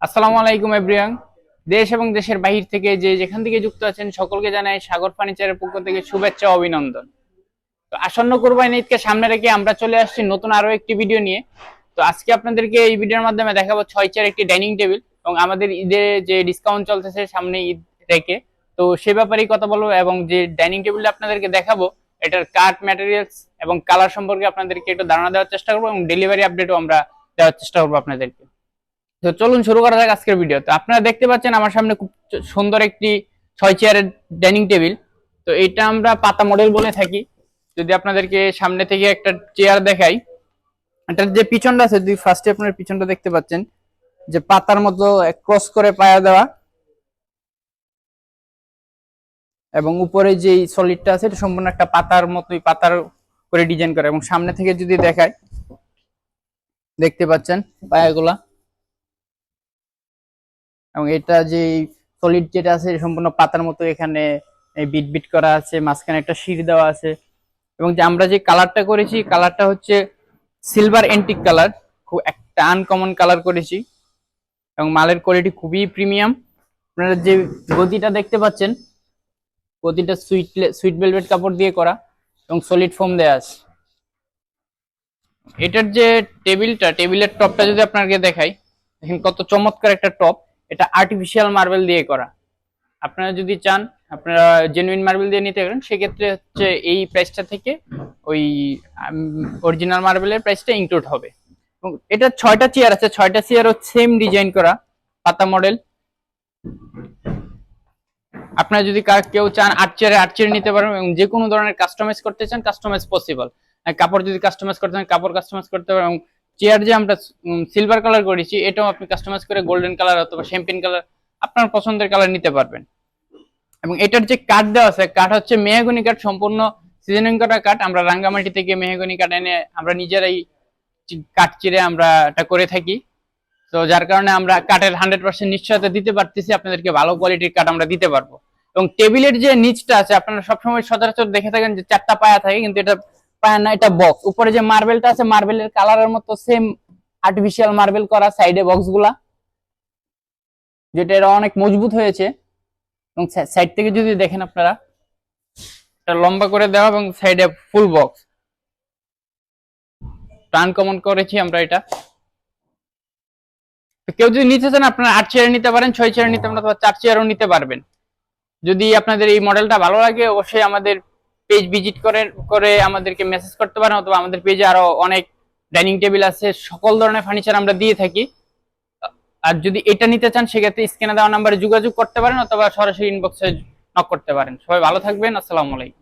আসসালামু আলাইকুম এভরিওয়ান। দেশ এবং দেশের বাহির থেকে যে যেখান থেকে যুক্ত আছেন সকলকে জানাই সাগর ফার্নিচারের পক্ষ থেকে শুভেচ্ছা ও অভিনন্দন। তো আসন্ন কোরবানি ঈদকে সামনে রেখে আমরা চলে আসছি নতুন আরো একটি ভিডিও নিয়ে। তো আজকে আপনাদেরকে এই ভিডিওর মাধ্যমে দেখাবো 6 চেয়ার একটি ডাইনিং টেবিল এবং আমাদের ঈদে যে ডিসকাউন্ট চলতেছে সামনে ঈদ রেখে, তো সে ব্যাপারেই কথা বলবো এবং যে ডাইনিং টেবিলটা আপনাদেরকে দেখাবো এটার কাঠ ম্যাটেরিয়ালস এবং কালার সম্পর্কে আপনাদেরকে একটু ধারণা দেওয়ার চেষ্টা করবো এবং ডেলিভারি আপডেটও আমরা দেওয়ার চেষ্টা করবো আপনাদেরকে। তো চলুন শুরু করা যাক আজকের ভিডিও। তো আপনারা দেখতে পাচ্ছেন আমার সামনে খুব সুন্দর একটি 6 চেয়ারের ডাইনিং টেবিল। তো এটা আমরা পাতা মডেল বলে থাকি। যদি আপনাদেরকে সামনে থেকে একটা চেয়ার দেখাই, এটার যে পিছনটা আছে, যদি ফার্স্টে আপনার পিছনটা দেখতে পাচ্ছেন যে পাতার মতো ক্রস করে পায়া দেওয়া, এবং উপরে যে সলিডটা আছে এটা সম্পূর্ণ একটা পাতার মতোই পাতার করে ডিজাইন করা, এবং সামনে থেকে যদি দেখাই দেখতে পাচ্ছেন পায়াগুলা, এবং এটা যে সলিড যেটা আছে সম্পূর্ণ পাতার মতো এখানে বিট বিট করা আছে, মাঝখানে একটা সিঁড়ি দেওয়া আছে। এবং যে আমরা যে কালারটা করেছি কালারটা হচ্ছে সিলভার এন্টিক কালার, খুব একটা আনকমন কালার করেছি এবং মালের কোয়ালিটি খুবই প্রিমিয়াম। আপনারা যে গদিটা দেখতে পাচ্ছেন, গদিটা সুইট ভেলভেট কাপড় দিয়ে করা এবং সলিড ফোম দেওয়া আছে। এটার যে টেবিলের টপটা যদি আপনাকে দেখাই, দেখেন কত চমৎকার একটা টপ। এটা আর্টিফিশিয়াল মার্বেল দিয়ে করা। আপনারা যদি চান আপনারা জেনুইন মার্বেল দিয়ে নিতে পারেন, সেক্ষেত্রে হচ্ছে এই প্রাইসটা থেকে ওই অরিজিনাল মার্বেলের প্রাইসটা ইনক্লুড হবে। এবং এটা 6টা চেয়ার আছে, 6টা চেয়ারও সেম ডিজাইন করা পাতা মডেল। আপনারা যদি কেউ চান 8 চেয়ার নিতে পারেন এবং যে কোনো ধরনের কাস্টমাইজ করতে চান কাস্টমাইজ পসিবল। কাপড় যদি কাস্টমাইজ করতে চান কাপড় কাস্টমাইজ করতে পারেন। এবং চেয়ার যে আমরা সিলভার কালার করেছি এটাও আপনি কাস্টমাইজ করে গোল্ডেন কালার অথবা শ্যাম্পেন কালার আপনার পছন্দের কালার নিতে পারবেন। এবং এটার যে কাঠ দেওয়া আছে, কাঠ হচ্ছে মেহগনি কাঠ, সম্পূর্ণ সিজনিং করা কাঠ। আমরা রাঙ্গামাটি থেকে মেহগনি কাঠ এনে আমরা নিজেরাই কাঠ চিরে আমরা এটা করে থাকি। তো যার কারণে আমরা কাঠের 100% নিশ্চয়তা দিতে পারতেছি, আপনাদেরকে ভালো কোয়ালিটির কাঠ আমরা দিতে পারবো। এবং টেবিলের যে নিচটা আছে, আপনারা সবসময় সচরাচর দেখে থাকেন যে 4টা পায়া থাকে, কিন্তু এটা পায়া না, এটা বক্স। উপরে যে মার্বেলটা আছে মার্বেলের কালারের মতো সেম আর্টিফিশিয়াল মার্বেল করা, সাইডে বক্স গুলা, যেটা এটা অনেক মজবুত হয়েছে। এবং সাইড থেকে যদি দেখেন আপনারা, এটা লম্বা করে দেওয়া এবং সাইডে ফুল বক্স আনকমন করেছি আমরা এটা। কেউ যদি নিতে চান আপনারা 8 চেয়ার নিতে পারেন, 6 চেয়ার নিতে পারেন, অথবা 4 চেয়ারও নিতে পারবেন। যদি আপনাদের এই মডেলটা ভালো লাগে অবশ্যই আমাদের পেজ ভিজিট করে আমাদেরকে মেসেজ করতে পারেন, অথবা আমাদের পেজে আরো অনেক ডাইনিং টেবিল আছে, সকল ধরনের ফার্নিচার আমরা দিয়ে থাকি। আর যদি এটা নিতে চান সেক্ষেত্রে স্ক্রিনে দেওয়া নাম্বারে যোগাযোগ করতে পারেন অথবা সরাসরি ইনবক্সে নক করতে পারেন। সবাই ভালো থাকবেন, আসসালামু আলাইকুম।